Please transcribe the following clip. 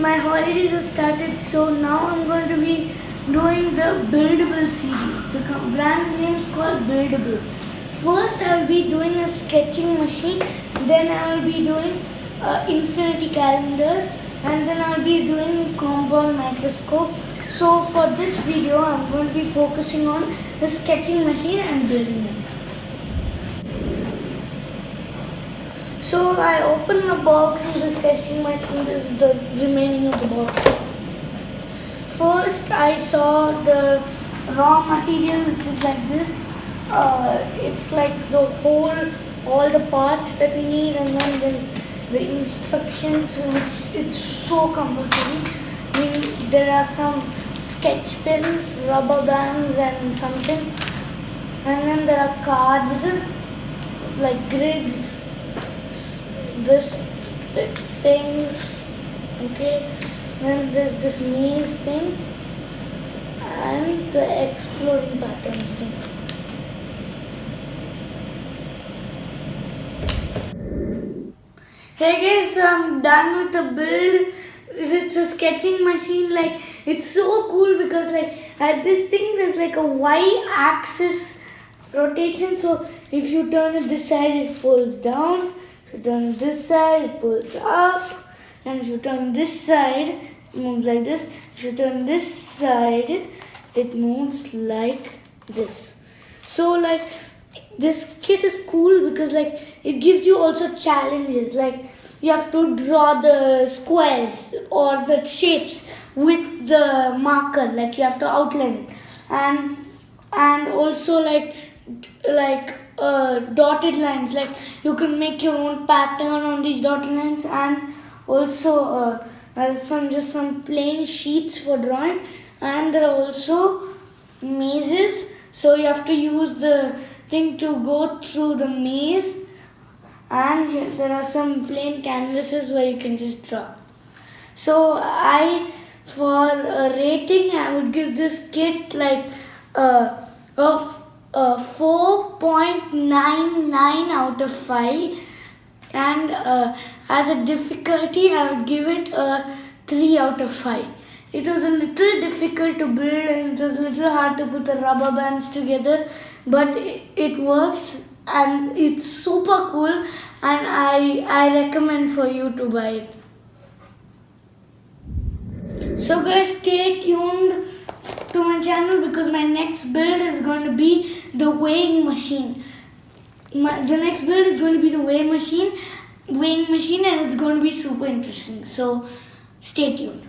my holidays have started, so now I'm going to be doing the Buildable series. The brand name is called Buildables. First I'll be doing a sketching machine, then I'll be doing infinity calendar, and then I'll be doing compound microscope. So for this video I'm going to be focusing on the sketching machine and building it. So I open the box of the sketching machine. This is the remaining of the box. First I saw the raw material, which is like this. It's like the all the parts that we need, and then there's the instructions, which it's so compulsory. There are some sketch pens, rubber bands and something, and then there are cards like grids, this thing, okay, then there's this maze thing and the exploring patterns thing. Hey guys, so I'm done with the build. It's a sketching machine. Like, it's so cool because like at this thing there's like a y-axis rotation. So if you turn it this side, it pulls down. If you turn this side, it pulls up. And if you turn this side, it moves like this. If you turn this side, it moves like this. So like this kit is cool because like it gives you also challenges. Like you have to draw the squares or the shapes with the marker. Like you have to outline it. And also like dotted lines, like you can make your own pattern on these dotted lines, and also just some plain sheets for drawing, and there are also mazes, so you have to use the thing to go through the maze, and there are some plain canvases where you can just draw. So for a rating, I would give this kit like a 4.99 out of 5, and as a difficulty I would give it a 3 out of 5. It was a little difficult to build and it was a little hard to put the rubber bands together, but it works and it's super cool, and I recommend for you to buy it. So guys, stay tuned to my channel because my next build is going to be the weighing machine. The next build is going to be the weighing machine, and it's going to be super interesting. So stay tuned.